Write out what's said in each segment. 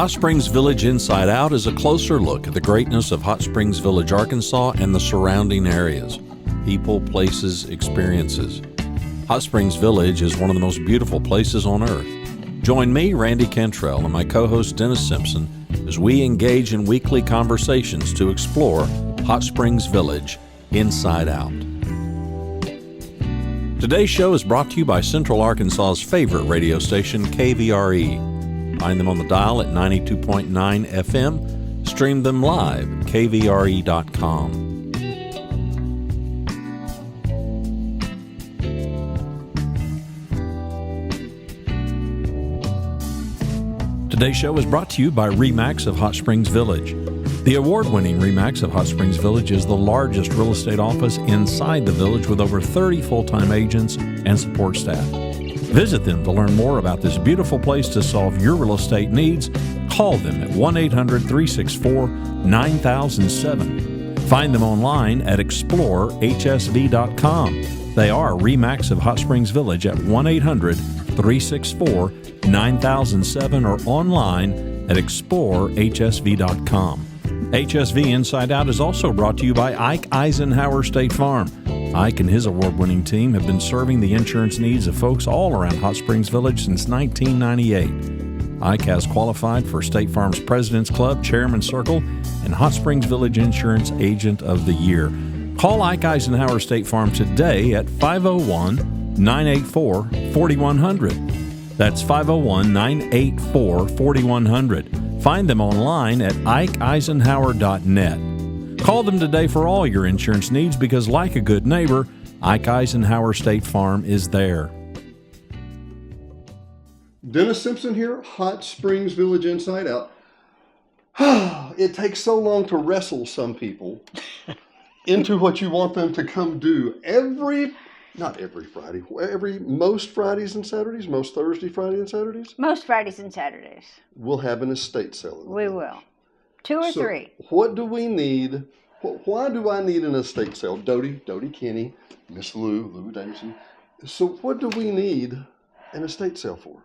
Hot Springs Village Inside Out is a closer look at the greatness of Hot Springs Village, Arkansas and the surrounding areas. People, places, experiences. Hot Springs Village is one of the most beautiful places on earth. Join me, Randy Cantrell, and my co-host Dennis Simpson as we engage in weekly conversations to explore Hot Springs Village Inside Out. Today's show is brought to you by Central Arkansas's favorite radio station, KVRE. Find them on the dial at 92.9 FM. Stream them live at kvre.com. Today's show is brought to you by RE/MAX of Hot Springs Village. The award-winning RE/MAX of Hot Springs Village is the largest real estate office inside the village with over 30 full-time agents and support staff. Visit them to learn more about this beautiful place to solve your real estate needs. Call them at 1-800-364-9007. Find them online at explorehsv.com. They are RE/MAX of Hot Springs Village at 1-800-364-9007 or online at explorehsv.com. HSV Inside Out is also brought to you by Ike Eisenhower State Farm. Ike and his award-winning team have been serving the insurance needs of folks all around Hot Springs Village since 1998. Ike has qualified for State Farm's President's Club Chairman Circle and Hot Springs Village Insurance Agent of the Year. Call Ike Eisenhower State Farm today at 501-984-4100. That's 501-984-4100. Find them online at ikeeisenhower.net. Call them today for all your insurance needs because, like a good neighbor, Ike Eisenhower State Farm is there. Dennis Simpson here, Hot Springs Village Inside Out. It takes so long to wrestle some people into what you want them to come do not every Friday, most Fridays and Saturdays, most Thursday, Friday and Saturdays? Most Fridays and Saturdays. We'll have an estate sale. We will. 2 or 3. What do we need? Why do I need an estate sale? Dodie Kenny, Miss Lou Davison. So what do we need an estate sale for?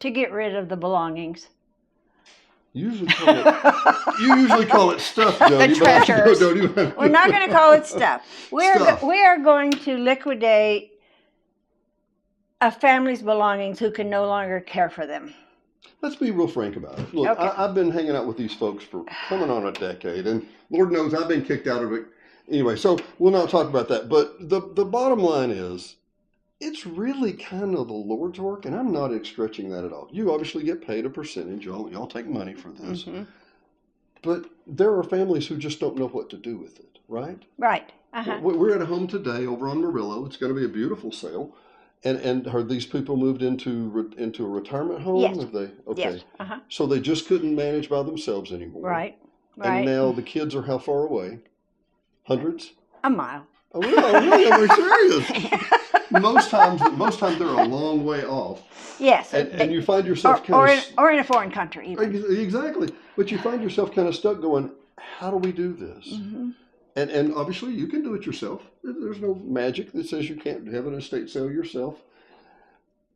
To get rid of the belongings. You usually call it stuff, Dodie. The treasures. We're not going to call it stuff. We are going to liquidate a family's belongings who can no longer care for them. Let's be real frank about it. Look, okay. I've been hanging out with these folks for coming on a decade, and Lord knows I've been kicked out of it. Anyway, so we'll not talk about that. But the bottom line is, it's really kind of the Lord's work, and I'm not stretching that at all. You obviously get paid a percentage. Y'all take money for this. Mm-hmm. But there are families who just don't know what to do with it, right? Right. Uh-huh. We're at a home today over on Murillo. It's going to be a beautiful sale. And are these people moved into a retirement home? Yes. Okay. Yes. Uh-huh. So they just couldn't manage by themselves anymore. Right. And now the kids are how far away? Hundreds? A mile. Oh, really? I'm serious. Most times they're a long way off. Yes. And you find yourself or in a foreign country even. Exactly. But you find yourself kind of stuck going, how do we do this? Mm-hmm. And obviously you can do it yourself. There's no magic that says you can't have an estate sale yourself.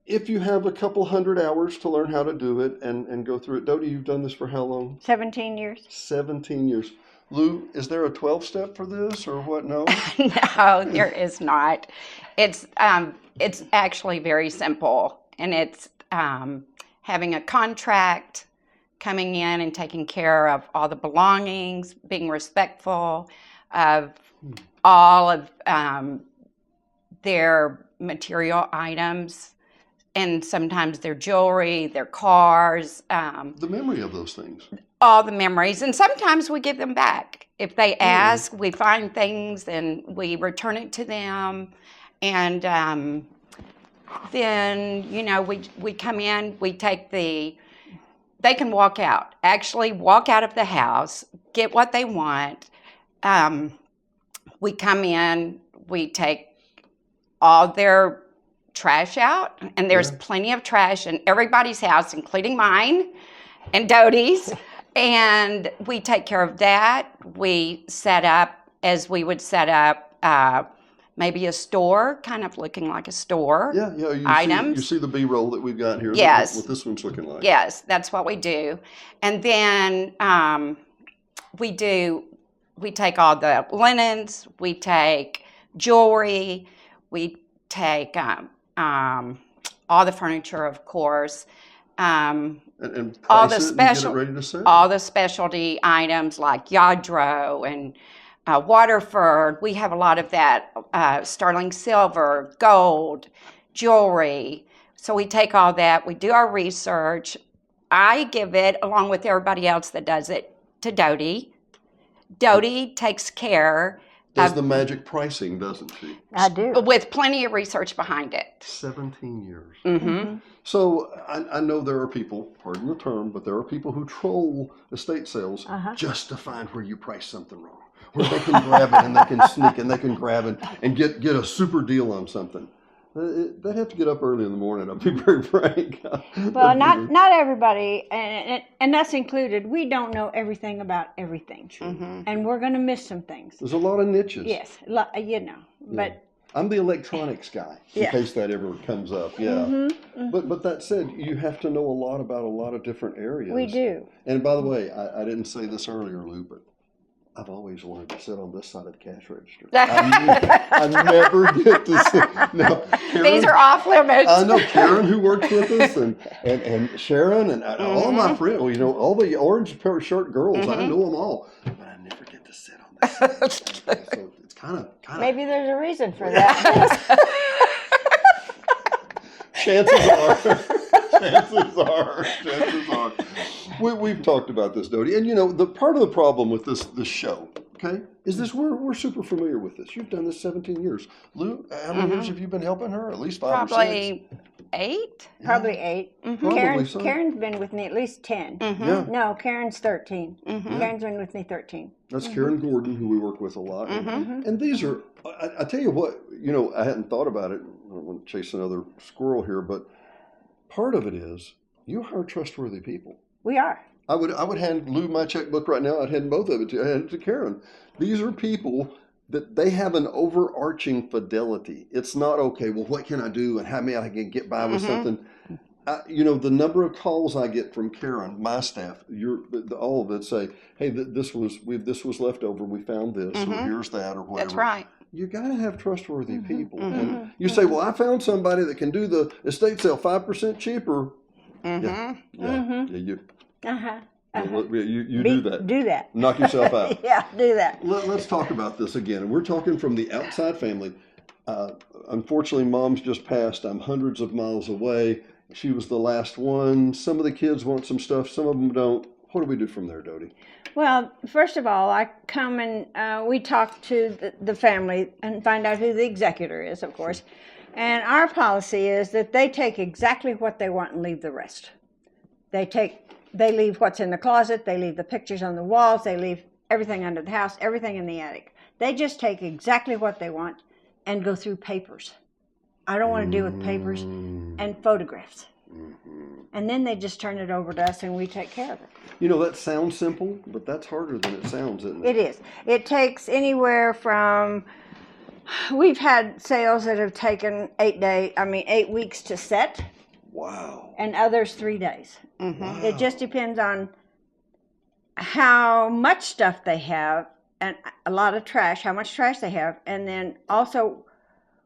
If you have a couple hundred hours to learn how to do it and go through it. Dodie, you've done this for how long? 17 years. 17 years. Lou, is there a 12-step for this or what? No? No, there is not. It's actually very simple. And it's having a contract, coming in and taking care of all the belongings, being respectful of all of their material items, and sometimes their jewelry, their cars. The memory of those things. All the memories. And sometimes we give them back. If they ask, we find things and we return it to them. And then, we come in, we take they can walk out of the house, get what they want. We come in, we take all their trash out, and there's plenty of trash in everybody's house, including mine and Dodie's. And we take care of that. We set up as we would set up maybe a store, kind of looking like a store. Yeah, you items. You see the B-roll that we've got here. Yes. What this one's looking like. Yes, that's what we do. And then we take all the linens, we take jewelry, we take all the furniture, of course. And all price the it and special, get it ready to sell. all the specialty items like Yadro and Waterford. We have a lot of that, sterling silver, gold, jewelry. So we take all that, we do our research. I give it, along with everybody else that does it, to Dodie. Dodie takes care Does the magic pricing, doesn't she? I do. with plenty of research behind it. 17 years. Mm-hmm. So I know there are people, pardon the term, but there are people who troll estate sales just to find where you price something wrong. Where they can grab it and they can sneak and they can grab it and get a super deal on something. They'd have to get up early in the morning, I'll be very frank. Well, not everybody, and us included, we don't know everything about everything. And we're going to miss some things. There's a lot of niches. Yes, but... I'm the electronics guy, in case that ever comes up, But that said, you have to know a lot about a lot of different areas. We do. And by the way, I didn't say this earlier, Lou, but I've always wanted to sit on this side of the cash register. I never get to sit. Now, Karen, These are off limits. I know Karen, who works with us, and Sharon, and all my friends, all the orange shirt girls, I know them all. But I never get to sit on this side. So it's kind of. Maybe there's a reason for that. Chances are. We've talked about this, Dodie, and the part of the problem with this show, okay, is this we're super familiar with this. You've done this 17 years. Lou, how many years have you been helping her? At least 5 or 6. Probably 8. Probably 8. Probably so. Karen's been with me at least 10. Yeah. No, Karen's 13. Karen's been with me 13. That's Karen Gordon, who we work with a lot. And these are, I tell you what, I hadn't thought about it. I don't want to chase another squirrel here, but part of it is you hire trustworthy people. We are. I would hand Lou my checkbook right now. I'd hand both of it to Karen. These are people that they have an overarching fidelity. It's not, okay, well, what can I do and how may I can get by with something? The number of calls I get from Karen, my staff, all of it say, hey, this was left over. We found this, or here's that, or whatever. That's right. You got to have trustworthy people. And you say, well, I found somebody that can do the estate sale 5% cheaper. You do that. Do that. Knock yourself out. Yeah, do that. Let's talk about this again. We're talking from the outside family. Unfortunately, Mom's just passed. I'm hundreds of miles away. She was the last one. Some of the kids want some stuff. Some of them don't. What do we do from there, Dodie? Well, first of all, I come and we talk to the family and find out who the executor is, of course. And our policy is that they take exactly what they want and leave the rest. They leave what's in the closet, they leave the pictures on the walls, they leave everything under the house, everything in the attic. They just take exactly what they want and go through papers. I don't want to deal with papers and photographs. And then they just turn it over to us and we take care of it. That sounds simple, but that's harder than it sounds, isn't it? It is. It takes anywhere from, we've had sales that have taken 8 weeks to set. Wow. And others 3 days. Wow. It just depends on how much stuff they have and a lot of trash, how much trash they have. And then also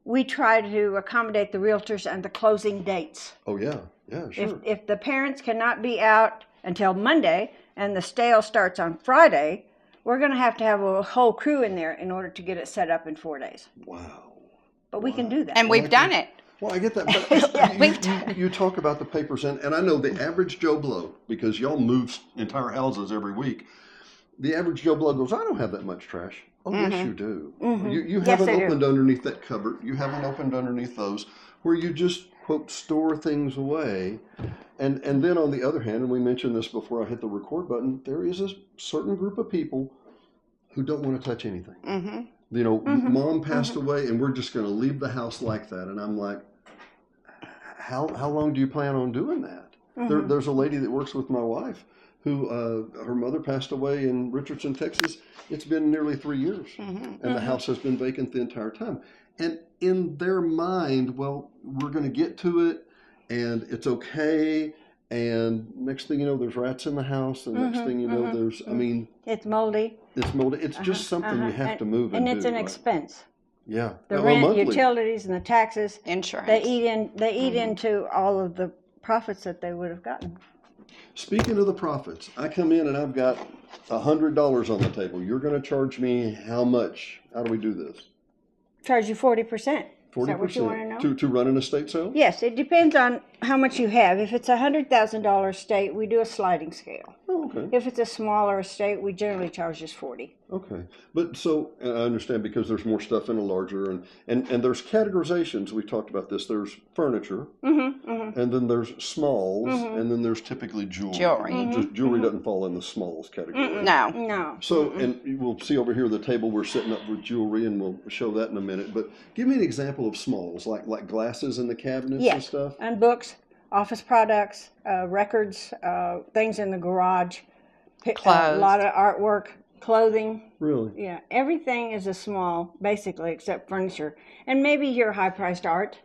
we try to accommodate the realtors and the closing dates. Oh, yeah. Yeah, sure. If the parents cannot be out until Monday and the sale starts on Friday, we're going to have a whole crew in there in order to get it set up in 4 days. Wow. But we can do that. And we've done it. Well, I get that, but you talk about the papers, and I know the average Joe Blow, because y'all move entire houses every week, the average Joe Blow goes, I don't have that much trash. Oh, yes, you do. You haven't opened underneath that cupboard. You haven't opened underneath those, where you just, quote, store things away. And then on the other hand, and we mentioned this before I hit the record button, there is a certain group of people who don't want to touch anything. Mom passed away and we're just going to leave the house like that. And I'm like, how long do you plan on doing that? There's a lady that works with my wife who her mother passed away in Richardson, Texas. It's been nearly 3 years, and the house has been vacant the entire time. And in their mind, well, we're going to get to it, and it's okay. And next thing you know, there's rats in the house, and next thing you know, there's, I mean, It's moldy. it's moldy. It's just something you have to move and and it's do, an right? expense. Yeah. The Well, rent, monthly. utilities, and the taxes. Insurance. They eat into all of the profits that they would have gotten. Speaking of the profits, I come in and I've got $100 on the table. You're going to charge me how much? How do we do this? Charge you 40%. 40% Is that what you want to know? to run an estate sale? Yes, it depends on how much you have. If it's a $100,000 estate, we do a sliding scale. Oh, okay. If it's a smaller estate, we generally charge just 40. Okay. But so I understand because there's more stuff in a larger and there's categorizations. We talked about this. There's furniture, and then there's smalls, and then there's typically jewelry. Just jewelry doesn't fall in the smalls category. No. No. So, and we'll see over here the table we're setting up with jewelry, and we'll show that in a minute. But give me an example of smalls, like glasses in the cabinets and Yes, stuff. and books, office products, records, things in the garage, a Clothes. lot of artwork, clothing. Really? Yeah, everything is a small, basically, except furniture, and maybe your high-priced art,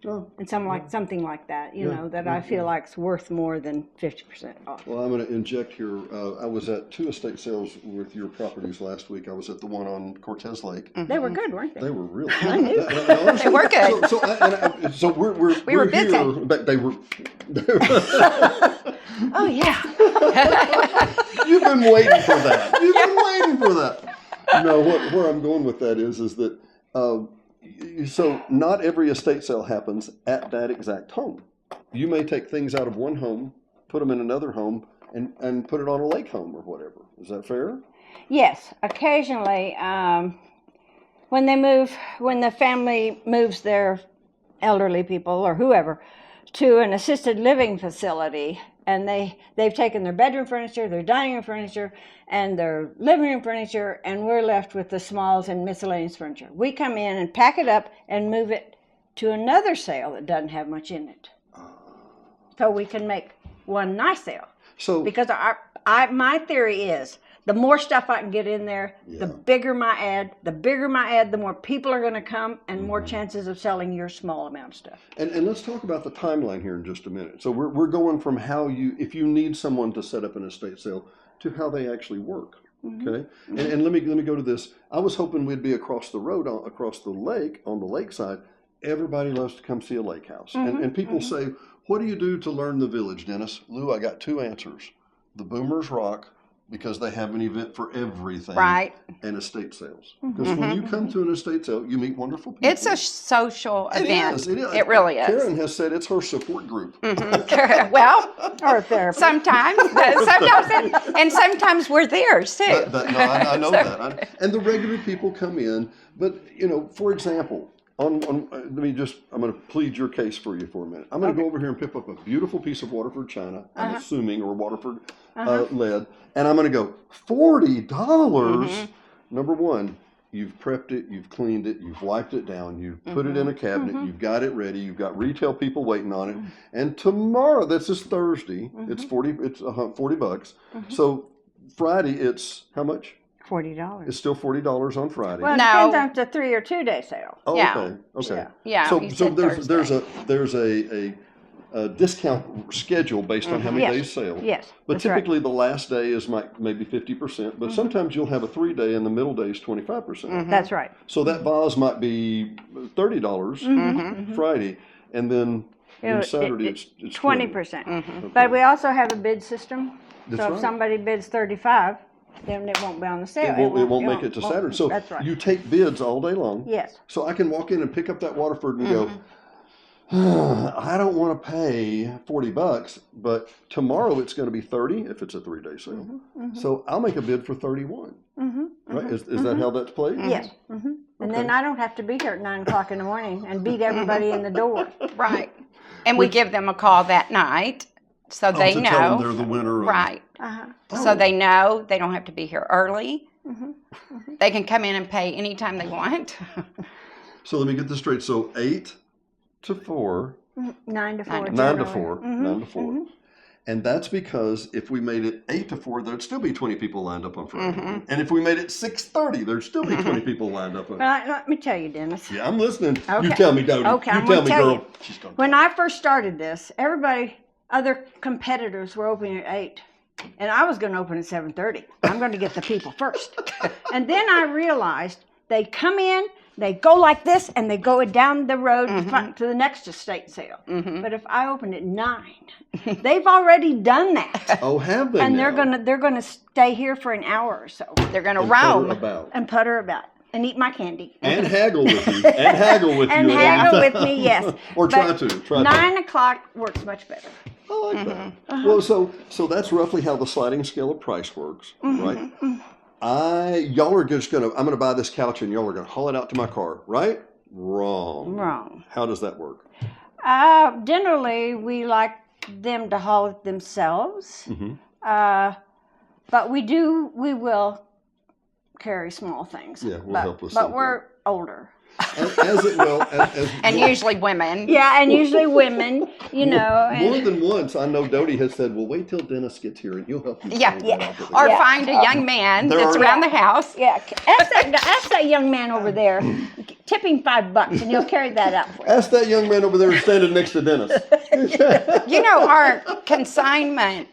Oh. and something like that. You Yeah, know that yeah, I feel like's worth more than 50% off. Well, I'm going to inject here. I was at 2 estate sales with your properties last week. I was at the one on Cortez Lake. They were good, weren't they? They were really I knew. good. They were good. So we're We were busy. here, but they were. Oh, yeah. You've been waiting for that. You've been waiting for that. No, where I'm going with that is that so not every estate sale happens at that exact home. You may take things out of one home, put them in another home, and put it on a lake home or whatever. Is that fair? Yes, occasionally, when the family moves their elderly people or whoever to an assisted living facility, and they've taken their bedroom furniture, their dining room furniture, and their living room furniture, and we're left with the smalls and miscellaneous furniture. We come in and pack it up and move it to another sale that doesn't have much in it, so we can make one nice sale. So Because my theory is the more stuff I can get in there, the bigger my ad. The bigger my ad, the more people are going to come, and more chances of selling your small amount of stuff. and let's talk about the timeline here in just a minute. So we're going from how if you need someone to set up an estate sale to how they actually work. Okay, and let me go to this. I was hoping we'd be across the road, across the lake, on the lakeside. Everybody loves to come see a lake house, and people say, "What do you do to learn the village, Dennis?" Lou, I got 2 answers. The Boomers rock because they have an event for everything, Right. and estate sales. Because when you come to an estate sale, you meet wonderful people. It's a social It event. is, it is. It really is. Karen has said it's her support group. Well, Or therapy. sometimes, and sometimes we're theirs too. I know that. And the regular people come in, but for example, I'm going to plead your case for you for a minute. I'm going to go over here and pick up a beautiful piece of Waterford china, I'm assuming, or Waterford lead, and I'm going to go $40. Number one, you've prepped it, you've cleaned it, you've wiped it down, you've put it in a cabinet, you've got it ready, you've got retail people waiting on it, and tomorrow, this is Thursday, it's $40. So Friday, it's how much? $40. It's still $40 on Friday. Well, it No. depends on if it's a 3 or 2 day sale. Oh, Yeah. okay. Yeah, So you so said there's a discount schedule based on how many Yes. days sale. Yes, But that's right. typically the last day is maybe 50%, but sometimes you'll have a 3-day and the middle day is 25%. That's right. So that vase might be $30 Friday, and then Saturday it's 20%. Okay. But we also have a bid system. That's So if right. somebody bids 35, then it won't be on the sale. It won't make it to Saturday. So that's right. you take bids all day long. Yes. So I can walk in and pick up that Waterford and go, I don't want to pay $40, but tomorrow it's going to be 30 if it's a 3-day sale. So I'll make a bid for 31. Right? Is that how that's played? Yes. And then I don't have to be here at 9 o'clock in the morning and beat everybody in the door. Right. And we give them a call that night so they to know. tell them they're the winner. Right. Uh-huh. So they know they don't have to be here early. They can come in and pay anytime they want. So let me get this straight. So 8 to 4, 9 to 4. 9 to 4, 9 to 4. And that's because if we made it 8 to 4, there'd still be 20 people lined up on Friday. And if we made it 6:30, there'd still be 20 people lined up on Well, let me tell you, Dennis. Yeah, I'm listening. Okay. You tell me, Dodie. Okay, you I'm tell gonna me, tell girl. you. She's gonna When tell me. I first started this, other competitors were opening at 8. And I was going to open at 7:30. I'm going to get the people first. And then I realized they come in, they go like this, and they go down the road to the next estate sale. But if I open at 9, they've already done that. Oh, have they And now? they're gonna stay here for an hour or so. They're going to And putter roam. about. And putter about and eat my candy. And haggle with you. And haggle with And you. haggle with me, yes. Or try But to. Try to. 9 o'clock works much better. I like that. Well, so that's roughly how the sliding scale of price works, right? Y'all are just I'm gonna buy this couch and y'all are gonna haul it out to my car, right? Wrong. Wrong. How does that work? Generally, we like them to haul it themselves. But we will carry small things. Yeah, we'll but, help with But something. we're older. As it will. And usually women. Yeah, and usually women, you know. More And than once, I know Dodie has said, "Well, wait till Dennis gets here, and you'll help me." Yeah, carry yeah. that out to the Or car." find a young man There that's are- around the house. yeah, ask that young man over there. Tip him $5, and he'll carry that out for you. Ask that young man over there standing next to Dennis. You know, our consignment,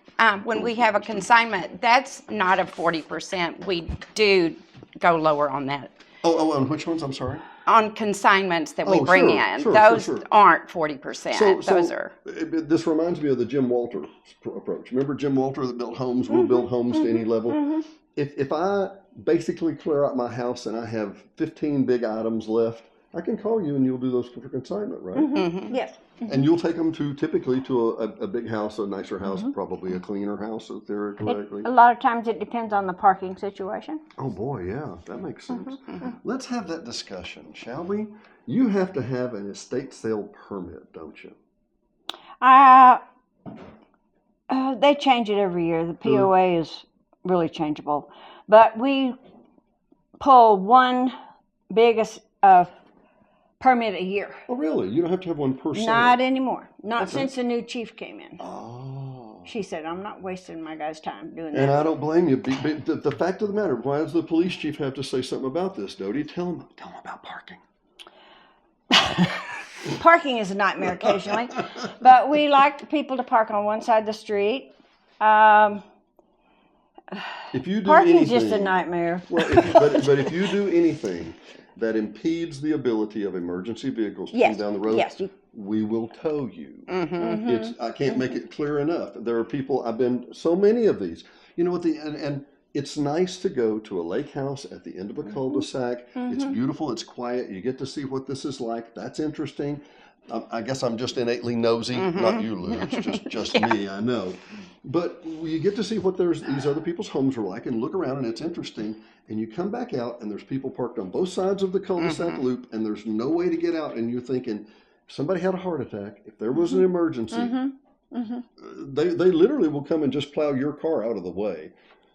when we have a consignment, that's not a 40%. We do go lower on that. Oh, and which ones? I'm sorry. On consignments that we Oh, bring sure, in, sure, those sure. aren't 40%. Those are. This reminds me of the Jim Walter approach. Remember Jim Walter that built homes? We'll build homes to any level. If I basically clear out my house and I have 15 big items left, I can call you and you'll do those for consignment, right? Yes. And you'll take them typically to a big house, a nicer house, probably a cleaner house, so theoretically. A lot of times it depends on the parking situation. Oh boy, yeah, that makes sense. Let's have that discussion, shall we? You have to have an estate sale permit, don't you? They change it every year. The POA is really changeable. But we pull one biggest permit a year. Oh, really? You don't have to have one per sale? Not anymore. Not Okay. since the new chief came in. Oh. She said, I'm not wasting my guy's time doing And that. I don't blame you. But the fact of the matter, why does the police chief have to say something about this, Dodie? Tell him about parking. Parking is a nightmare occasionally. But we like people to park on one side of the street. If you do Parking's anything, just a nightmare. Well, but if you do anything that impedes the ability of emergency vehicles to Yes, come down the road, yes, we will tow you. I can't make it clear enough. There are people, I've been so many of these. You know what? And it's nice to go to a lake house at the end of a cul-de-sac. It's beautiful. It's quiet. You get to see what this is like. That's interesting. I guess I'm just innately nosy. Not you, Lou. It's just me. I know. But you get to see what these other people's homes are like and look around, and it's interesting. And you come back out, and there's people parked on both sides of the cul-de-sac loop, and there's no way to get out. And you're thinking, if somebody had a heart attack, if there was an emergency, they literally will come and just plow your car out of the way.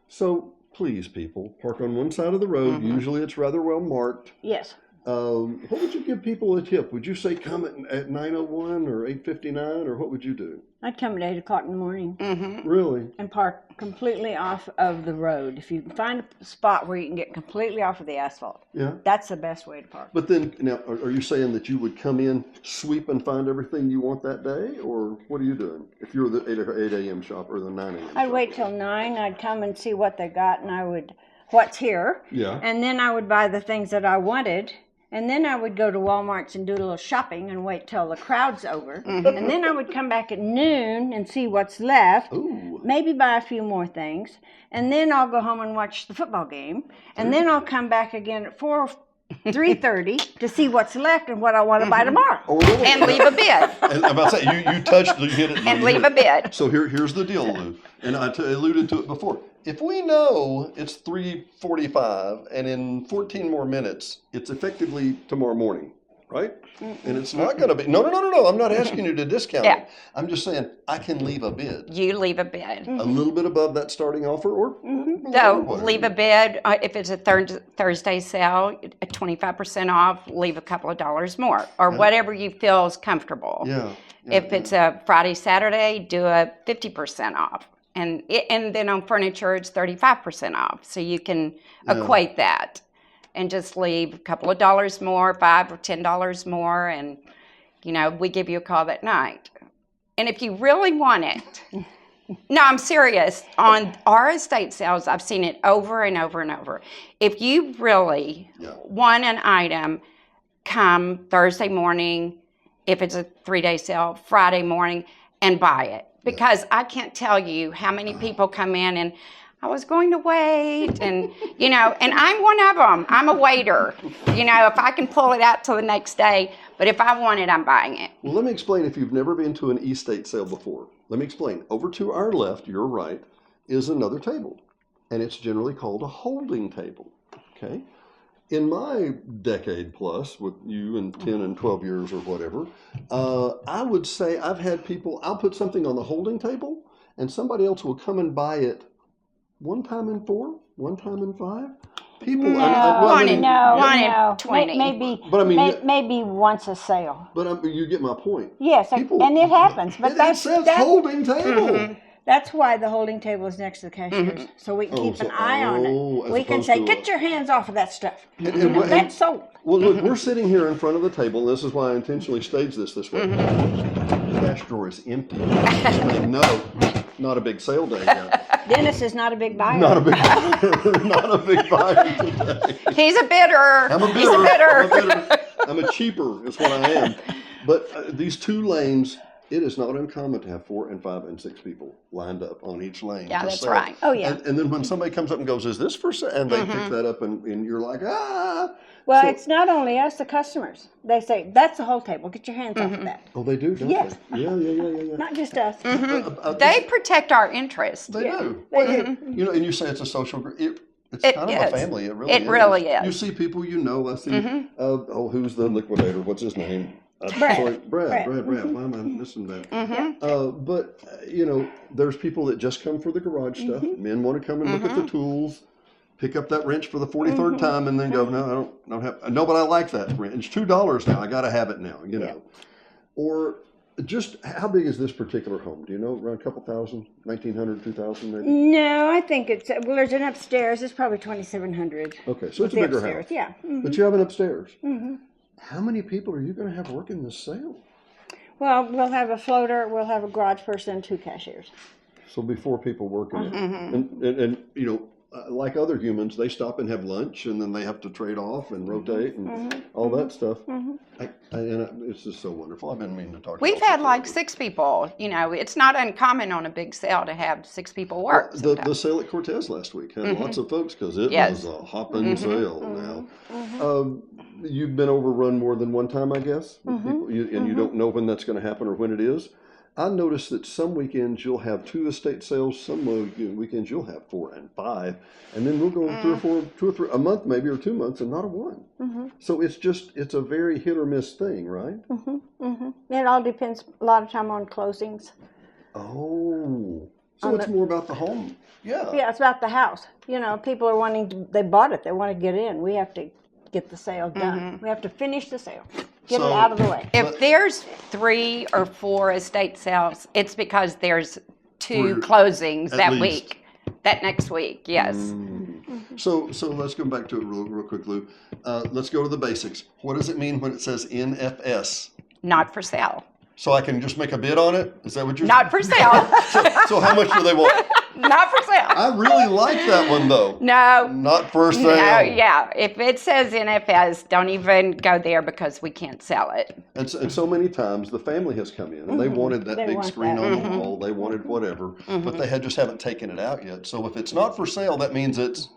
So please, people, park on one side of the road. Usually it's rather well marked. Yes. What would you give people a tip? Would you say come at 9:01 or 8:59, or what would you do? I'd come at 8 o'clock in the morning Really? and park completely off of the road. If you can find a spot where you can get completely off of the asphalt, Yeah. that's the best way to park. But then, now, are you saying that you would come in, sweep, and find everything you want that day, or what are you doing? If you're the 8 a.m. shop or the 9 a.m. I'd wait till 9. I'd come and see what they got, and what's here. Yeah. And then I would buy the things that I wanted. And then I would go to Walmart's and do a little shopping and wait till the crowd's over. And then I would come back at noon and see what's left. Ooh. Maybe buy a few more things. And then I'll go home and watch the football game. And then I'll come back again at 3:30 to see what's left and what I want to buy tomorrow. Oh, really? And leave a bid. And I'm about to say, you hit it. And you leave hit a bid. So here's the deal, Lou, and I alluded to it before. If we know it's 3:45 and in 14 more minutes, it's effectively tomorrow morning, right? And it's not going to be, no. I'm not asking you to discount Yeah. it. I'm just saying I can leave a bid. You leave a bid. A little bit above that starting offer or So whatever. leave a bid. If it's a Thursday sale, 25% off, leave a couple of dollars more or whatever you feel is comfortable. Yeah. If it's a Friday, Saturday, do a 50% off. And then on furniture, it's 35% off. So you can equate that and just leave a couple of dollars more, $5 or $10 more. And, we give you a call that night. And if you really want it, no, I'm serious. On our estate sales, I've seen it over and over and over. If you really want an item, come Thursday morning, if it's a 3-day sale, Friday morning, and buy it. Because I can't tell you how many people come in and I was going to wait, and and I'm one of them. I'm a waiter. If I can pull it out till the next day, but if I want it, I'm buying it. Well, let me explain if you've never been to an estate sale before. Let me explain. Over to our left, your right, is another table, and it's generally called a holding table, okay? In my decade plus, with you and 10 and 12 years or whatever, I would say I've had people, I'll put something on the holding table, and somebody else will come and buy it one time in 4, one time in 5. People, One in 20. Maybe, But I mean, maybe once a sale. but you get my point. Yes, People- and it happens. But It says holding table. that's why the holding table is next to the cashiers, so we can keep an eye on it. as We can opposed say, to "Get your hands off of that stuff." and That's sold. Well, look, we're sitting here in front of the table, and this is why I intentionally staged this way. The cash drawer is empty. No, not a big sale day yet. Dennis is not a big buyer. Not a big buyer. Not a big buyer today. He's a bidder. I'm a bidder. He's a bidder. I'm a bidder. I'm a cheaper, is what I am. But these 2 lanes, it is not uncommon to have 4 and 5 and 6 people lined up on each lane. Yeah, to that's sell. right. Oh, yeah. And then when somebody comes up and goes, "Is this for sale?" and they pick that up, and you're like, "Ah." Well, So- it's not only us, the customers. They say, "That's the whole table. Get your hands off of that." Oh, they do, don't Yes. they? Yeah. Not just us. They protect our interest. They do. They do. And you say it's a social group. It's It kind of a is. family. It really It is. really is. You see people you know. I see, who's the liquidator? What's his name? Brad. Sorry, Brad. Brad. Why am I missing that? But, there's people that just come for the garage stuff. Men want to come and look at the tools, pick up that wrench for the 43rd time, and then go, "No, I don't have, no, but I like that wrench. It's $2 now. I got to have it now, Or just how big is this particular home? Do you know? Around a couple thousand, 1,900, 2,000 maybe? No, I think there's an upstairs. It's probably 2,700. Okay, so it's a bigger house. Yeah. But you have an upstairs. How many people are you going to have working this sale? Well, we'll have a floater, we'll have a garage person, and 2 cashiers. So be 4 people working it. And like other humans, they stop and have lunch, and then they have to trade off and rotate and all that stuff. It's just so wonderful. I've been meaning to talk. We've about had this like forever. 6 people. It's not uncommon on a big sale to have 6 people work. The sale at Cortez last week had lots of folks because it Yes. was a hopping sale. Now, you've been overrun more than one time, I guess, with people, and you don't know when that's going to happen or when it is. I noticed that some weekends you'll have 2 estate sales, some weekends you'll have 4 and 5, and then we'll go 2 or 3 a month maybe or 2 months and not a one. So it's a very hit or miss thing, right? It all depends a lot of time on closings. Oh, so it's more about the home. Yeah, it's about the house. People are they bought it, they want to get in. We have to get the sale done. We have to finish the sale, get it out of the way. If there's 3 or 4 estate sales, it's because there's 2 Or closings at that least. week. That next week, yes. So let's go back to it real quick, Lou. Let's go to the basics. What does it mean when it says NFS? Not for sale. So I can just make a bid on it? Is that what you're Not for sale. So how much do they want? Not for sale. I really like that one though. No. Not for sale. No, yeah. If it says NFS, don't even go there because we can't sell it. And so many times the family has come in and they wanted that They big want screen that. on the wall. They wanted whatever, but they just haven't taken it out yet. So if it's not for sale, that means it's.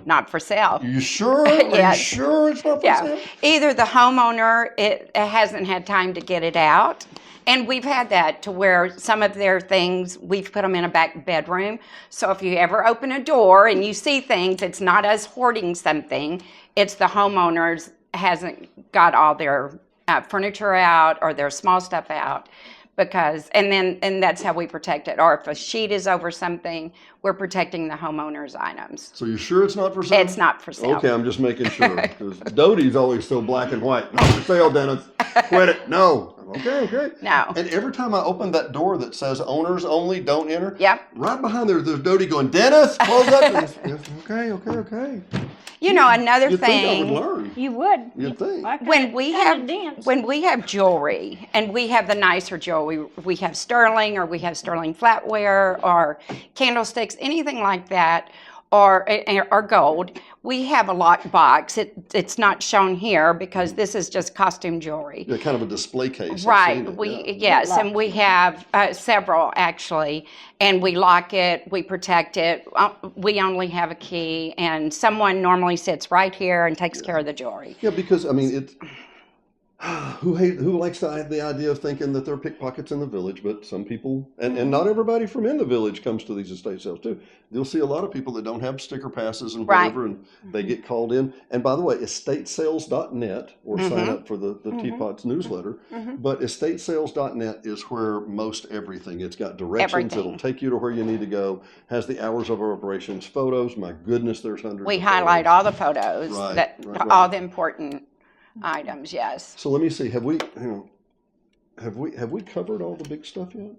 Not for sale. You sure? Are you Yes. sure it's not for Yeah. sale? Either the homeowner it hasn't had time to get it out. And we've had that to where some of their things, we've put them in a back bedroom. So if you ever open a door and you see things, it's not us hoarding something. It's the homeowners hasn't got all their furniture out or their small stuff out. Because and that's how we protect it. Or if a sheet is over something, we're protecting the homeowner's items. So you're sure it's not for sale? It's not for sale. Okay, I'm just making sure. Because Dodie's always so black and white. Not for sale, Dennis. Quit it. No. Okay. No. And every time I open that door that says owners only, don't enter. Yep. Right behind there's Dodie going, Dennis, close up. Yes, okay. You know, another You'd think I thing. would learn. You would. You'd think. When we have jewelry, and we have the nicer jewelry, we have sterling, or we have sterling flatware, or candlesticks, anything like that, or gold, we have a lock box. It's not shown here because this is just costume jewelry. Yeah, kind of a display case. I've Right. seen it, Yes, and we have several actually, and we lock it, we protect it. We only have a key, and someone normally sits right here and takes care of the jewelry. Yeah, because I mean, it's who likes the idea of thinking that there are pickpockets in the village, but some people, and not everybody from in the village comes to these estate sales too. You'll see a lot of people that don't have sticker passes and whatever, and they get called in. And by the way, estatesales.net, or sign up for the Teapots newsletter, but estatesales.net is where most everything. It's got directions. It'll take you to where you need to go, has the hours of our operations, photos. My goodness, there's hundreds We of highlight photos. all the photos, Right. all the important items, yes. So let me see. Have we covered all the big stuff yet?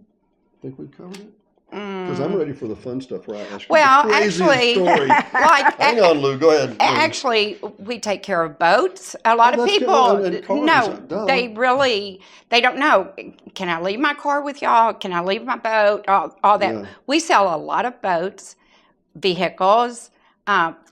Think we've covered it? Because I'm ready for the fun stuff where I ask you Well, the craziest actually, story. Hang on, Lou. Go ahead. Actually, we take care of boats. A lot of that's good. people, And cars, duh. they don't know. Can I leave my car with y'all? Can I leave my boat? All that. Yeah. We sell a lot of boats, vehicles,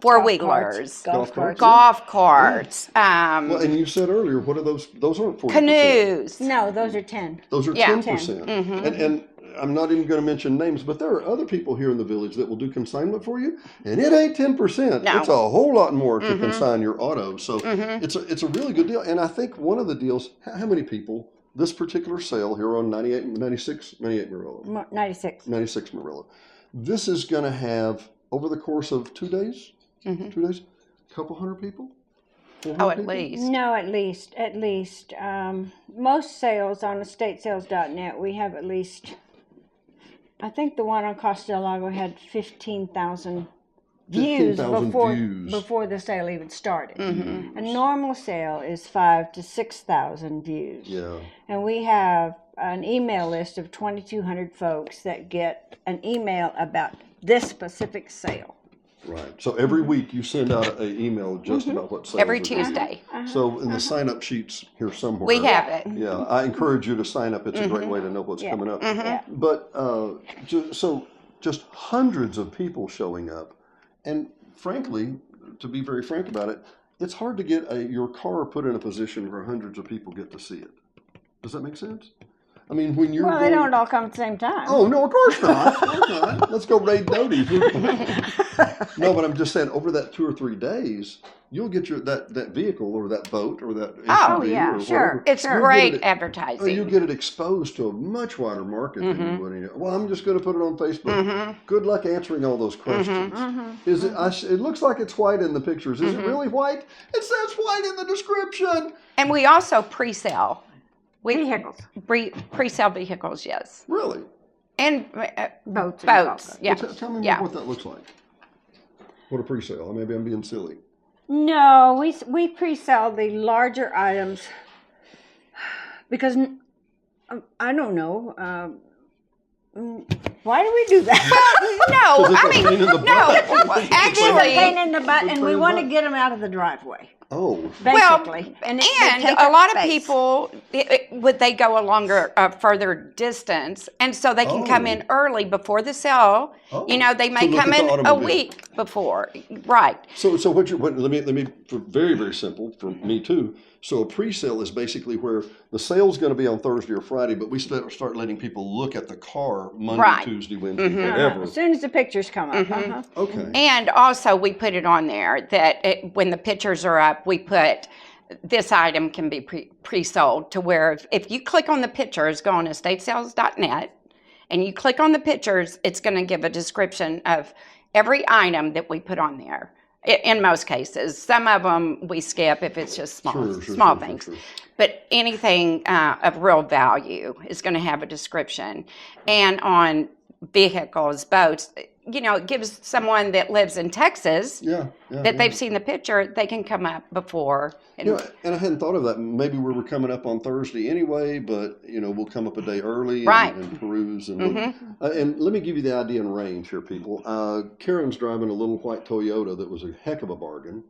four-wheelers, Golf carts. golf carts, Well, and you said earlier, what are those? Those aren't 40%. canoes. No, those are 10. Those are Yeah. 10%. And I'm not even going to mention names, but there are other people here in the village that will do consignment for you, and it ain't 10%. No. It's a whole lot more to consign your auto. So it's a really good deal. And I think one of the deals, how many people, this particular sale here on 98 Murillo, 96 Murillo, this is going to have, over the course of 2 days, a couple hundred people? 400 Oh, at people? least. No, at least. Most sales on estatesales.net, we have at least, I think the one on Costa del Lago had 15,000 views 15,000 before the sale even started. A normal sale is 5,000 to 6,000 views. Yeah. And we have an email list of 2,200 folks that get an email about this specific sale. Right. So every week you send out an email just about what sales Every are going on. Tuesday. So in the sign-up sheets here somewhere. We have it. Yeah, I encourage you to sign up. It's a great way to know what's coming up. Yeah. But just hundreds of people showing up, and frankly, to be very frank about it, it's hard to get your car put in a position where hundreds of people get to see it. Does that make sense? I mean, when you're Well, they don't all come at the same time. Oh, no, of course not. Of course not. Let's go raid Dodie's. No, but I'm just saying, over that 2 or 3 days, you'll get that vehicle or that boat or that SUV yeah, or sure. whatever. It's You'll great get it- advertising. You'll get it exposed to a much wider market than you would. Well, I'm just going to put it on Facebook. Good luck answering all those questions. Is it? It looks like it's white in the pictures. Is it really white? It says white in the description. And we also pre-sell. Vehicles. Pre-sell vehicles, yes. Really? And Boats. boats, yeah. Well, tell me Yeah. what that looks like. What a pre-sale. Maybe I'm being silly. No, we pre-sell the larger items because I don't know. Why do we do that? No, It's I a pain in the mean, no. butt. It's a Actually, pain in the butt, and we Pain want to in the get them out of the driveway, Oh. basically. and they take a up lot of space. people, would they go a further distance, and so they can come in early before the sale. Oh. You know, they may To look come at the in a automobile. week before, right? So let me for very, very simple for me too. So a pre-sale is basically where the sale's going to be on Thursday or Friday, but we start letting people look at the car Monday, Right. Tuesday, Wednesday, whatever. As soon as the pictures come up. Okay. And also, we put it on there that when the pictures are up, we put this item can be pre-sold to where if you click on the pictures, go on estatesales.net, and you click on the pictures, it's going to give a description of every item that we put on there. In most cases. Some of them we skip if it's just small things. Sure. But anything of real value is going to have a description. And on vehicles, boats, you know, it gives someone that lives in Texas that they've seen the picture, they can come up before. And, You know, and I hadn't thought of that. Maybe we were coming up on Thursday anyway, but, you know, we'll come up a day early and peruse. And, and let me give you the idea and range here, people. Karen's driving a little white Toyota that was a heck of a bargain.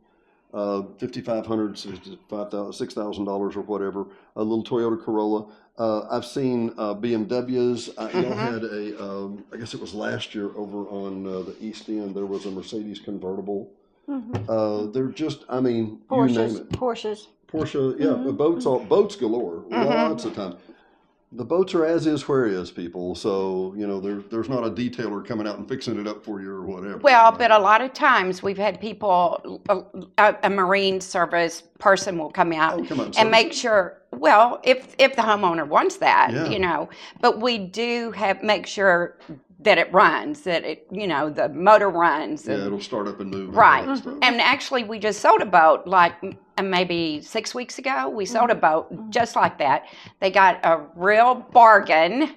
$5,500, $6,000 or whatever, a little Toyota Corolla. I've seen BMWs. Y'all had I guess it was last year over on the East End, there was a Mercedes convertible. They're just, I mean, you name it. Porsche, Boats galore, lots of time. The boats are as is where is, people. So, you know, there's not a detailer coming out and fixing it up for you or whatever. Well, but a lot of times we've had people, a Marine Service person will come out and make sure, well, if the homeowner wants that, you know, but we do make sure that it runs, that it, you know, the motor runs. And, it'll start up and move. Right. And actually we just sold a boat like maybe 6 weeks ago. We sold a boat just like that. They got a real bargain,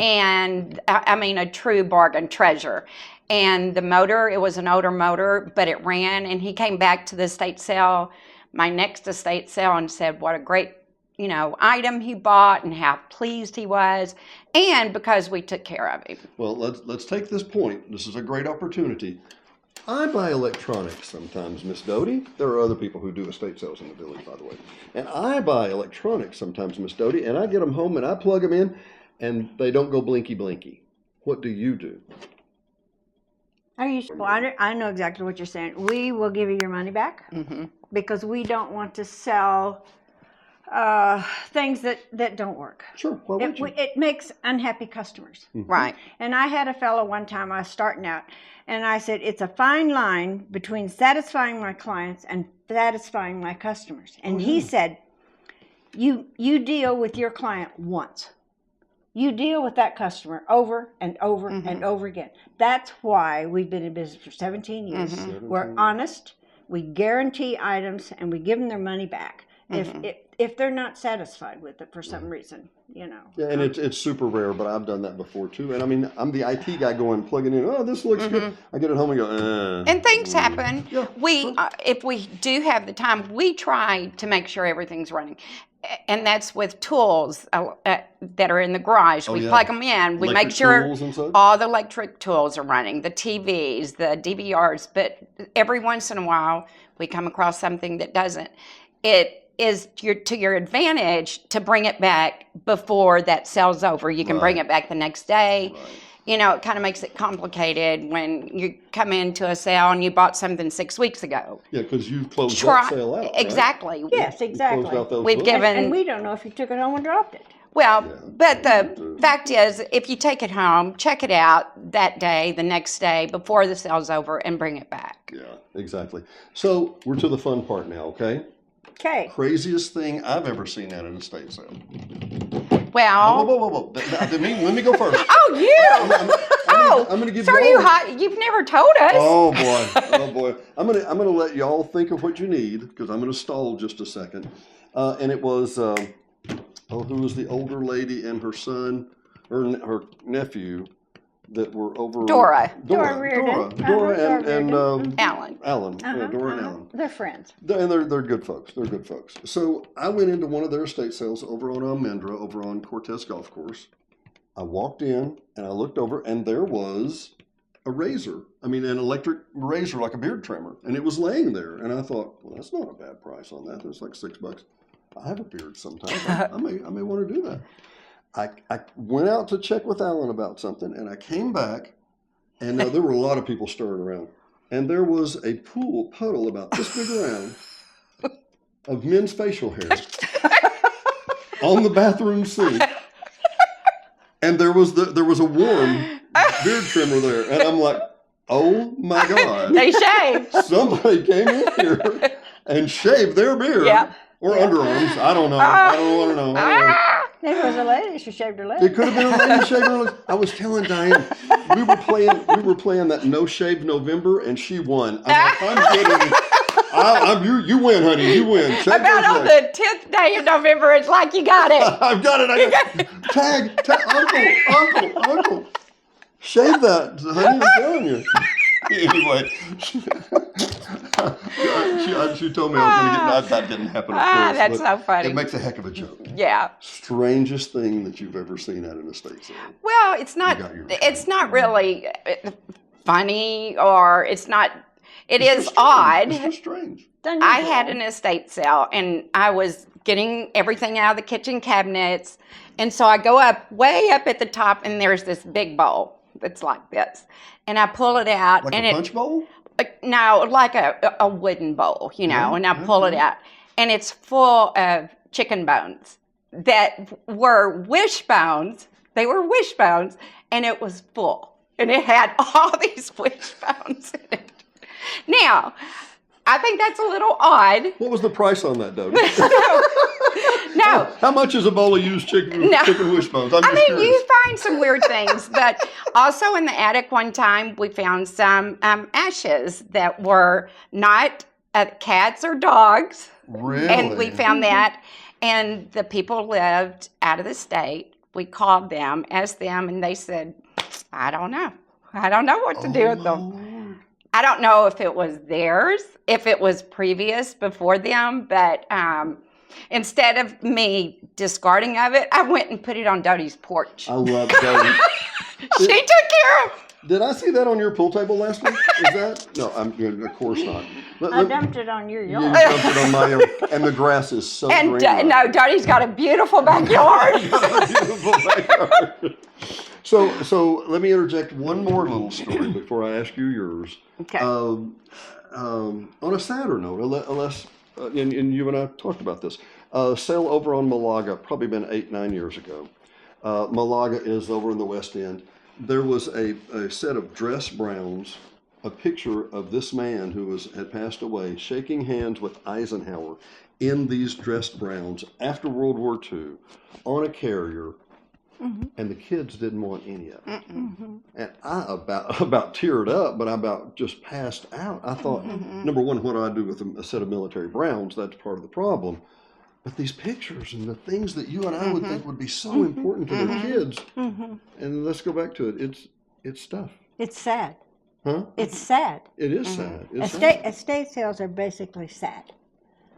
and I mean a true bargain, treasure. And the motor, it was an older motor, but it ran, and he came back to the estate sale, my next estate sale, and said what a great, you know, item he bought and how pleased he was, and because we took care of him. Well, let's take this point. This is a great opportunity. I buy electronics sometimes, Miss Doty. There are other people who do estate sales in the village, by the way. And I buy electronics sometimes, Miss Doty, and I get them home and I plug them in, and they don't go blinky blinky. What do you do? I know exactly what you're saying. We will give you your money back because we don't want to sell things that don't work. Sure. Why would you? It makes unhappy customers. Right. And I had a fellow one time, I was starting out, and I said, it's a fine line between satisfying my clients and satisfying my customers. And he said, you deal with your client once. You deal with that customer over and over and over again. That's why we've been in business for 17 years. We're honest, we guarantee items, and we give them their money back. If they're not satisfied with it for some reason, you know. Yeah, and it's super rare, but I've done that before too. And I mean, I'm the IT guy going, plugging in, oh, this looks good. I get it home and go, And things happen. Yeah, if we do have the time, we try to make sure everything's running. And that's with tools that are in the garage. We plug them in. We make sure all the electric tools are running, the TVs, the DVRs. But every once in a while, we come across something that doesn't. It is to your advantage to bring it back before that sale's over. You can bring it back the next day. You know, it kind of makes it complicated when you come into a sale and you bought something 6 weeks ago. Yeah, because you closed that sale out. Exactly. Right? Yes, exactly. And we don't know if you took it home and dropped it. Well, but the fact is, if you take it home, check it out that day, the next day, before the sale's over, and bring it back. Yeah, exactly. So we're to the fun part now, okay? Okay. Craziest thing I've ever seen at an estate sale. Well. Whoa. Let me go first. Oh, you. I'm going to give so you all. You've never told us. Oh boy. I'm going to let y'all think of what you need, because I'm going to stall just a second. And it was who was the older lady and her son, or her nephew, that were over. Dora and Alan. Dora and Alan. They're friends. And they're good folks. They're good folks. So I went into one of their estate sales over on Almendra, over on Cortez Golf Course. I walked in and I looked over, and there was a razor. I mean, an electric razor, like a beard trimmer, and it was laying there. And I thought, well, that's not a bad price on that. It's like $6. I have a beard sometimes. I may want to do that. I went out to check with Alan about something, and I came back, and there were a lot of people stirring around. And there was a puddle about this big around of men's facial hair on the bathroom sink. And there was a warm beard trimmer there. And I'm like, oh my God. They shaved. Somebody came in here and shaved their beard. Yep. Or underarms. I don't know. I don't want to know. Maybe it was a lady. She shaved her legs. It could have been a lady shaving her legs. I was telling Diane, we were playing that No Shave November, and she won. I'm getting. You win, honey. You win. Shave About on the 10th day of November, it's like you got it. I've got it. I got it. Tag, uncle. Shave that, honey. I'm telling you. Anyway, she told me I was going to get. That didn't happen. Of course, That's so funny. It makes a heck of a joke. Yeah. Strangest thing that you've ever seen at an estate sale. Well, it's not. It's not really funny, or it's not. It is odd. It's just strange. I had an estate sale, and I was getting everything out of the kitchen cabinets, and so I go way up at the top, and there's this big bowl that's like this, and I pull it out, Like and a punch bowl? No, like a wooden bowl, and I pull it out, and it's full of chicken bones that were wishbones. They were wishbones, and it was full, and it had all these wishbones in it. Now, I think that's a little odd. What was the price on that, Dodie? No. How much is a bowl of used chicken wishbones? I'm just curious. You find some weird things, but also in the attic one time, we found some ashes that were not cats or dogs. Really? And we found that, and the people lived out of the state. We called them, asked them, and they said, I don't know. I don't know what to do with them. Lord. I don't know if it was theirs, if it was previous before them, but instead of me discarding of it, I went and put it on Dodie's porch. I love Dodie. She took care of it. Did I see that on your pool table last week? Is that? No, of course not. I dumped it on your yard. You dumped it on my yard, and the grass is so And green. no, Dodie's got a beautiful backyard. Beautiful backyard. So let me interject one more little story before I ask you yours. Okay. On a sadder note, unless and you and I talked about this, sale over on Malaga, probably been 8-9 years ago. Malaga is over in the West End. There was a set of dress browns, a picture of this man who had passed away, shaking hands with Eisenhower in these dressed browns after World War II on a carrier. Mm-hmm. And the kids didn't want any of it. Mm-hmm. And I about teared up, but I about just passed out. I thought, number one, what do I do with a set of military browns? That's part of the problem. But these pictures and the things that you and I would think would be so important to their kids. Mm-hmm. And let's go back to it. It's stuff. It's sad. Huh? It's sad. It is sad. It's sad. Estate sales are basically sad.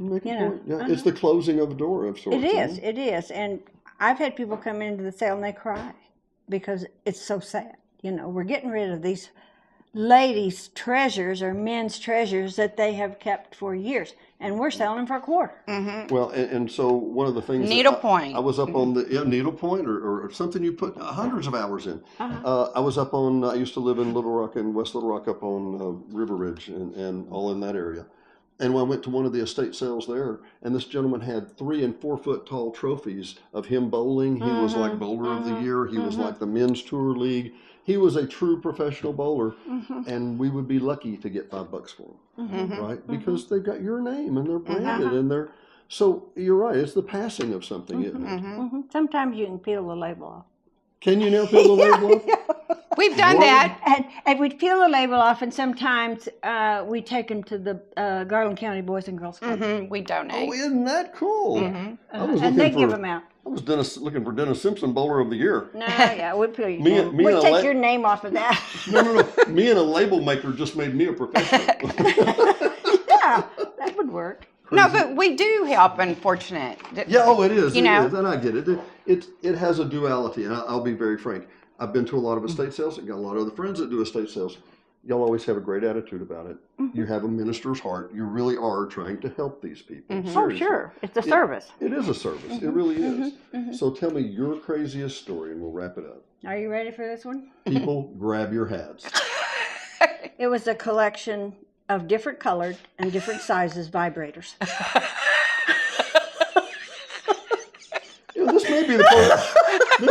It's the closing of a door of sorts. It is. And I've had people come into the sale and they cry because it's so sad. We're getting rid of these ladies' treasures or men's treasures that they have kept for years, and we're selling them for a quarter. Mm-hmm. Well, and so one of the things needlepoint. I was up on the needlepoint or something you put hundreds of hours in. Uh-huh. I was up on. I used to live in Little Rock and West Little Rock up on River Ridge and all in that area. And when I went to one of the estate sales there, and this gentleman had 3 and 4 foot tall trophies of him bowling. He was like bowler of the year. He was like the men's tour league. He was a true professional bowler, and we would be lucky to get $5 for him, right? Because they've got your name and they're branded and they're. So you're right. It's the passing of something, isn't it? Mm-hmm. Sometimes you can peel the label off. Can you now peel the label off? We've done that. And we'd peel the label off, and sometimes we take them to the Garland County Boys and Girls Club. Mm-hmm. We donate. Oh, isn't that cool? And they give them out. I was looking for Dennis Simpson Bowler of the Year. No, yeah, we'll peel your name. We'll take your name off of that. No. Me and a label maker just made me a professional. Yeah, that would work. Crazy. No, but we do help unfortunate. Yeah, it is. It is, and I get it. It has a duality, and I'll be very frank. I've been to a lot of estate sales. I've got a lot of other friends that do estate sales. Y'all always have a great attitude about it. You have a minister's heart. You really are trying to help these people. Oh, sure. It's a service. It is a service. It really is. So tell me your craziest story, and we'll wrap it up. Are you ready for this one? People, grab your hats. It was a collection of different colored and different sizes vibrators. This may be the point.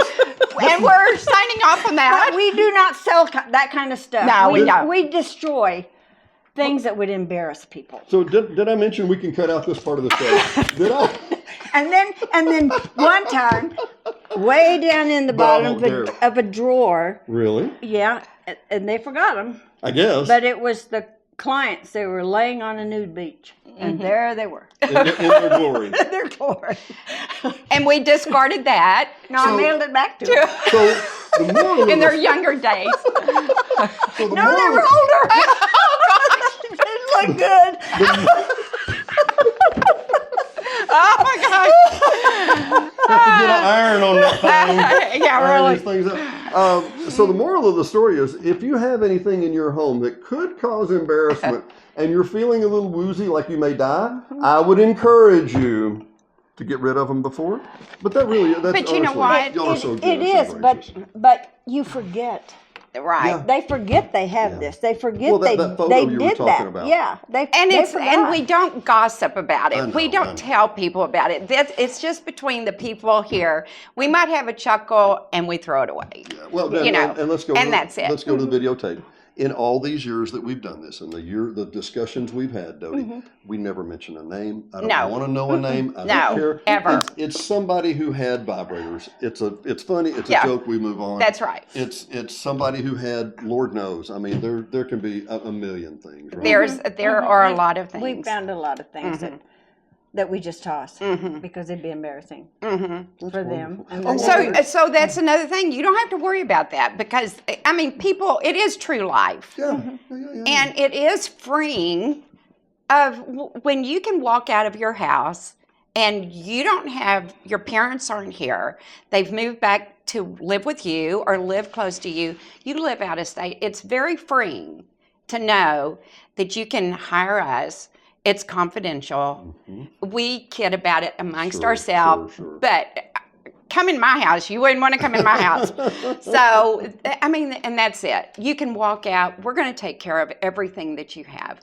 And we're signing off on that. But we do not sell that kind of stuff. No, we don't. We destroy things that would embarrass people. So did I mention we can cut out this part of the show? Did I? And then one time, way down in the But I bottom won't of a drawer. Really? Yeah, and they forgot them. I guess. But it was the clients. They were laying on a nude beach, and there they were. in their glory. Their glory. And we discarded that. No, I mailed it back to them. So the moral In of their the, younger days. so the No, moral they were of- older. They look good. Oh my gosh. have to get an iron on that thing. Yeah, Iron really. these things up. So the moral of the story is, if you have anything in your home that could cause embarrassment and you're feeling a little woozy, like you may die, I would encourage you to get rid of them before. But that's But you know honestly, what? y'all are so It generous is, and gracious. but you forget. Right. Yeah. They forget they have Yeah. this. They forget Well, that photo they you were did talking that. about. Yeah, And they forgot. we don't gossip about I it. know, We I don't know. tell people about it. It's just between the people here. We might have a chuckle and we throw it away. Well, you know, and let's go. and that's it. Let's go to the videotape. In all these years that we've done this, and the discussions we've had, Dodie, we never mention a name. I don't No. want to know a name. I No, don't care. ever. It's somebody who had vibrators. It's funny. It's Yeah. a joke. We move on. That's right. It's somebody who had, Lord knows. I mean, there can be a million things. Right? There are a lot of things. We found a lot of things that we just toss because it'd be embarrassing for them. And then So that's another thing. You don't have to worry about that because I mean, people. It is true life, Yeah. and it is freeing. When you can walk out of your house and you don't have your parents aren't here. They've moved back to live with you or live close to you. You live out of state. It's very freeing to know that you can hire us. It's confidential. We kid about it amongst Sure, ourselves, sure. but come in my house. You wouldn't want to come in my house. So, I mean, and that's it. You can walk out. We're going to take care of everything that you have.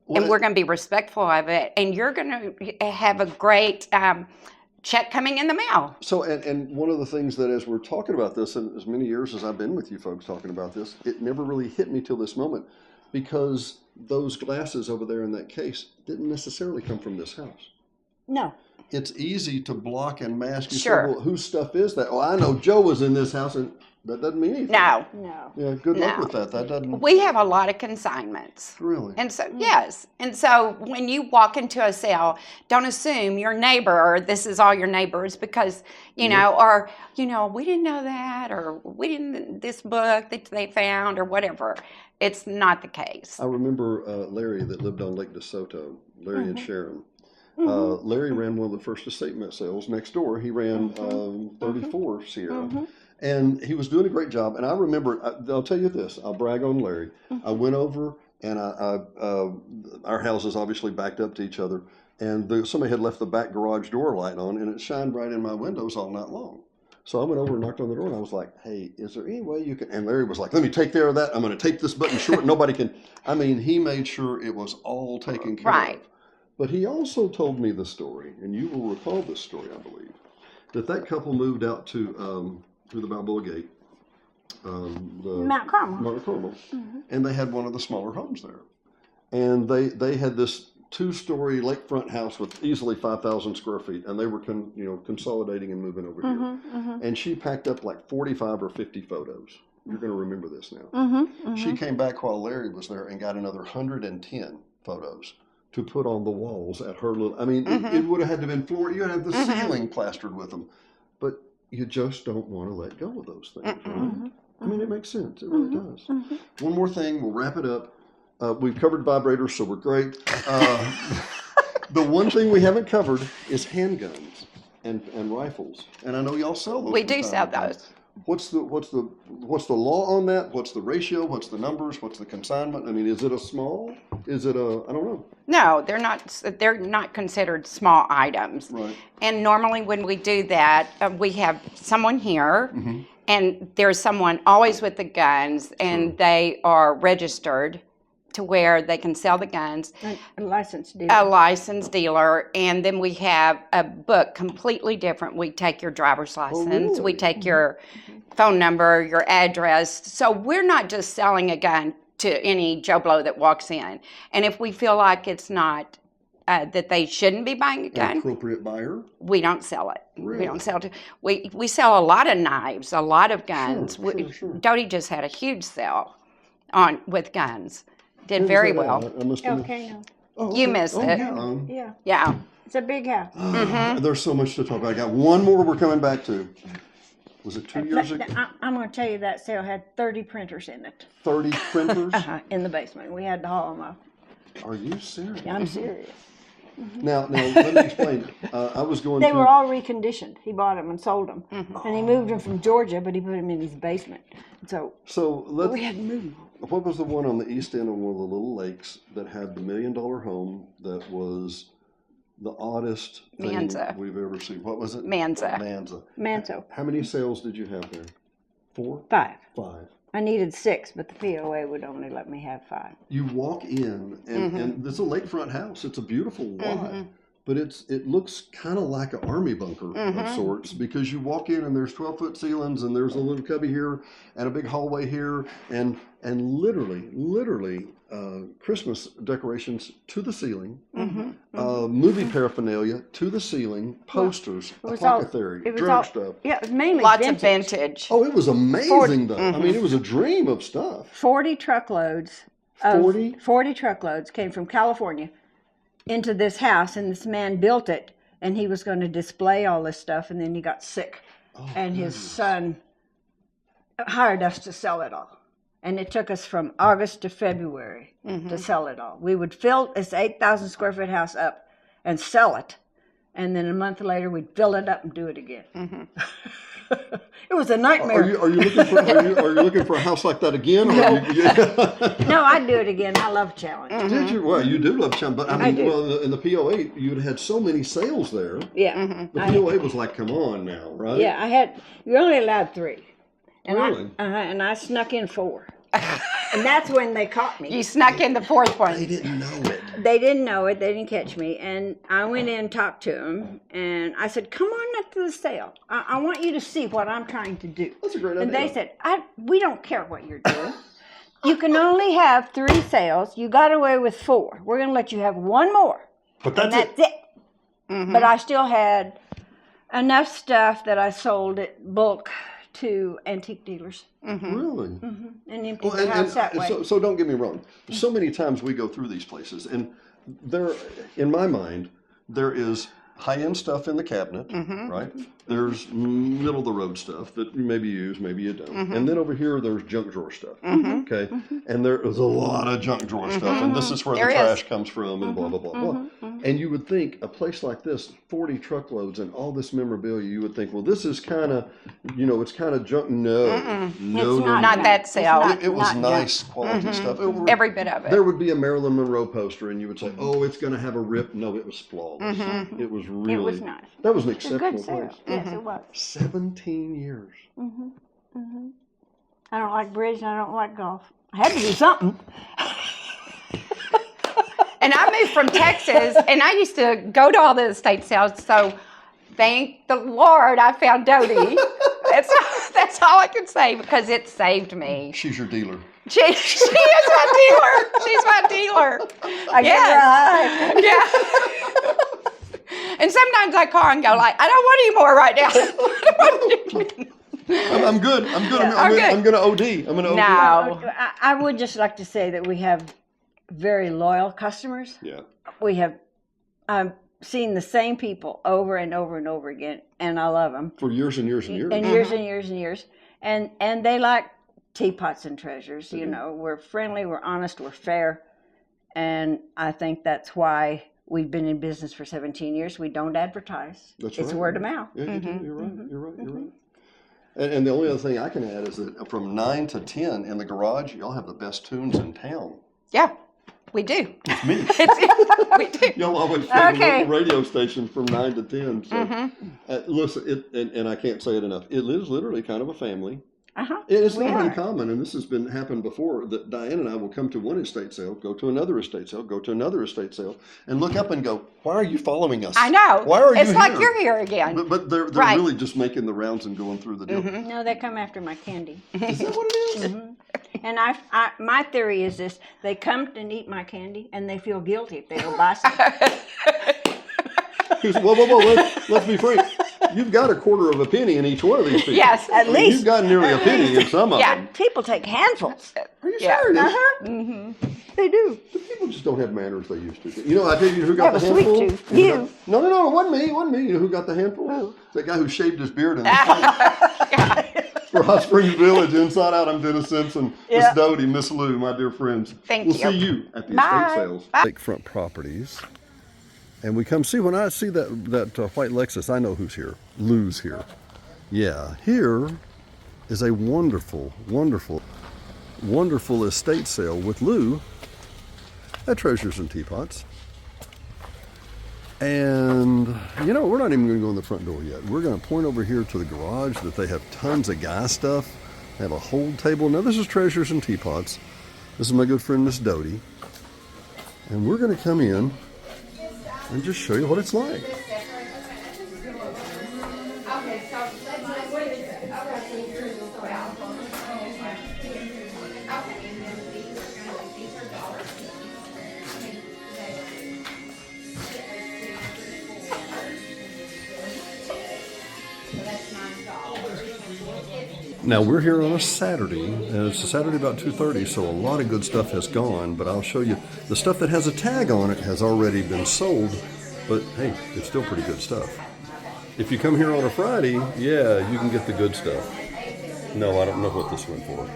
And we're going to be respectful of it. And you're going to have a great check coming in the mail. So, and one of the things that as we're talking about this, and as many years as I've been with you folks talking about this, it never really hit me till this moment, because those glasses over there in that case didn't necessarily come from this house. no. It's easy to block and mask. You say, Sure. well, whose stuff is that? Oh, I know Joe was in this house, and that doesn't mean anything. No. Yeah, good luck No. with that. That doesn't We have a lot of consignments. really. And so, yes. And so when you walk into a sale, don't assume your neighbor or this is all your neighbors because, you know, or, you know, we didn't know that or we didn't, this book that they found or whatever. It's not the case. I remember Larry that lived on Lake DeSoto, Larry and Sharon. Larry ran one of the first estate sales next door. He ran 34 Sierra. And he was doing a great job. And I remember, I'll tell you this, I'll brag on Larry. I went over and our houses obviously backed up to each other. And somebody had left the back garage door light on and it shined right in my windows all night long. So I went over and knocked on the door and I was like, hey, is there any way you can, and Larry was like, let me take care of that. I'm going to tape this button short. Nobody can, I mean, he made sure it was all taken care Right. of. But he also told me the story, and you will recall this story, I believe, that couple moved out to the Balboa Gate, Mount Carmel. Mount Carmel, and they had one of the smaller homes there. And they had this 2-story lakefront house with easily 5,000 square feet, and they were consolidating and moving over here. And she packed up like 45 or 50 photos. You're going to remember this now. She came back while Larry was there and got another 110 photos to put on the walls at her little. I mean, it would have had to have been floor. You would have the ceiling plastered with them, but you just don't want to let go of those things. Right? I mean, it makes sense. It really does. One more thing, we'll wrap it up. We've covered vibrators, so we're great. The one thing we haven't covered is handguns and rifles, and I know y'all sell those. We from do time sell to time. those. What's the law on that? What's the ratio? What's the numbers? What's the consignment? I mean, is it a small? Is it a? I don't know. No, they're not considered small items. Right. And normally when we do that, we have someone here and there's someone always with the guns and they are registered to where they can sell the guns, A licensed dealer. a licensed dealer, and then we have a book completely different. We take your driver's license, we really? take your phone number, your address. So we're not just selling a gun to any Joe Blow that walks in. And if we feel like it's not that they shouldn't be buying a An gun, appropriate buyer? we don't sell it. Really? We don't sell it. We sell a lot of knives, a lot of guns. Sure. Dodie just had a huge sale with guns. Did Where was very that well. at? I must have missed- Okay, no. Oh, You okay. missed Oh, it. Yeah. Yeah, Yeah. it's a big house. There's so much to talk about. I got one more we're coming back to. Was it 2 years ago? I'm going to tell you that sale had 30 printers in it 30 printers? in the basement. We had to haul them off. Are you serious? I'm serious. Now, let me explain. I was going They to. were all reconditioned. He bought them and sold them. And he moved them from Georgia, but he put them in his basement. So So we had to move them. what was the one on the east end of one of the little lakes that had the $1 million home that was the oddest thing Manza. we've ever seen? What was it? Manza. Manza. Manso. How many sales did you have there? 4? 5. 5. I needed 6, but the POA would only let me have 5. You walk in, and it's a lakefront house. It's a beautiful lot, but it looks kind of like an army bunker of sorts, because you walk in and there's 12-foot ceilings, and there's a little cubby here and a big hallway here, and literally Christmas decorations to the ceiling, movie paraphernalia to the ceiling, posters, apothecary, drug stuff. Yeah, it was mainly Lots vintage. of vintage. Oh, it was amazing though. I mean, it was a dream of stuff. 40 truckloads. 40 truckloads came from California into this house, and this man built it, and he was going to display all this stuff, and then he got sick, and his son hired us to sell it all. And it took us from August to February to sell it all. We would fill this 8,000 square foot house up and sell it, and then a month later we'd fill it up and do it again. It was a nightmare. Are you looking for a house like that again? Or No, I'd do it again. I love challenge. Did you? Well, you do love challenge, but I mean, do. well, in the POA, you'd had so many sales there. Yeah. The POA was like, come on now, right? Yeah, you're only allowed 3. And Really? and I snuck in 4. And that's when they caught me. You snuck in the fourth They one. didn't know it. They didn't know it. They didn't catch me. And I went in and talked to them. And I said, come on up to the sale. I want you to see what I'm trying to do. That's a great And idea. they said, we don't care what you're doing. You can only have 3 sales. You got away with 4. We're going to let you have 1 more. But that's And it. that's it. But I still had enough stuff that I sold at bulk to antique dealers Really? and emptied the house that way. So don't get me wrong. So many times we go through these places, and there, in my mind, there is high-end stuff in the cabinet, right? There's middle-of-the-road stuff that you maybe use, maybe you don't. And then over here, there's junk drawer stuff, okay? And there is a lot of junk drawer stuff, and this is where There the is. trash comes from, and blah, blah, blah, blah. And you would think, a place like this, 40 truckloads and all this memorabilia, you would think, well, this is kind of, it's kind of junk. No, no, Not that sale. It was nice quality stuff. Every bit of it. There would be a Marilyn Monroe poster, and you would say, "Oh, it's going to have a rip." No, it was flawless. It was really. It was nice. That was an It's a good exceptional sale. place. Yes, it was. 17 years. I don't like bridge and I don't like golf. I had to do something. And I moved from Texas, and I used to go to all the estate sales. So, thank the Lord, I found Dodie. That's all I can say, because it saved me. She's your dealer. She is my dealer. She's my dealer. I give her a high. Yeah. And sometimes I call and go like, I don't want any more right now. I don't want any more. I'm good. I'm good. I'm good. I'm going to OD. I'm going to OD. No. I would just like to say that we have very loyal customers. Yeah. We have seen the same people over and over and over again, and I love them. For years and years and years. And years and years and years. And they like teapots and treasures. You know, we're friendly, we're honest, we're fair. And I think that's why we've been in business for 17 years. We don't advertise. That's It's right. word of mouth. Yeah, you do. You're right. You're right. You're right. And the only other thing I can add is that from 9 to 10 in the garage, y'all have the best tunes in town. Yeah, we do. It's me. We do. Y'all always play the Okay. local radio station from 9 to 10. So, listen, and I can't say it enough. It is literally kind of a family. Uh-huh. It's We not are. uncommon, and this has happened before, that Diane and I will come to one estate sale, go to another estate sale, go to another estate sale, and look up and go, why are you following us? I know. Why are you It's like here? you're here again. But they're Right. really just making the rounds and going through the deal. No, they come after my candy. Is that what it is? And my theory is this: they come and eat my candy, and they feel guilty if they don't buy something. Whoa, let's be frank. You've got a quarter of a penny in each one of these people. Yes, at least. You've got nearly a penny in some of Yeah. them. People take handfuls. Are you Yeah. serious? Uh-huh. They do. People just don't have manners they used to. You know, I tell you who got Have the a sweet handful? tooth. You. No, it wasn't me. It wasn't me. You know who got the handful? Who? That guy who shaved his beard in the For Hot Springs Village, Inside Out, I'm Dennis Simpson. Yeah. Miss Doty, Miss Lou, my dear friends. Thank we'll you. see you at the Bye. estate sales. Bye. Lakefront Properties. And we come see, when I see that white Lexus, I know who's here. Lou's here. Yeah, here is a wonderful, wonderful, wonderful estate sale with Lou at Treasures and Teapots. And, you know, we're not even going to go in the front door yet. We're going to point over here to the garage that they have tons of guy stuff. They have a whole table. Now, this is Treasures and Teapots. This is my good friend, Miss Doty. And we're going to come in and just show you what it's like. Now we're here on a Saturday, and it's a Saturday about 2:30, so a lot of good stuff has gone, but I'll show you. The stuff that has a tag on it has already been sold, but hey, it's still pretty good stuff. If you come here on a Friday, yeah, you can get the good stuff. No, I don't know what this went for.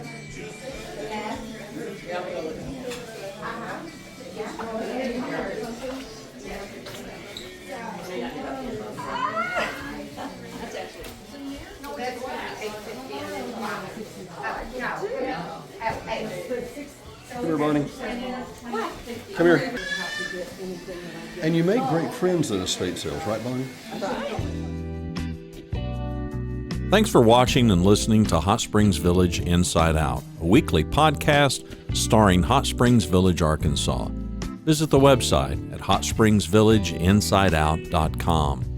Come here, Bonnie. Come here. And you make great friends at estate sales, right, Bonnie? Thanks for watching and listening to Hot Springs Village Inside Out, a weekly podcast starring Hot Springs Village, Arkansas. Visit the website at hotspringsvillageinsideout.com.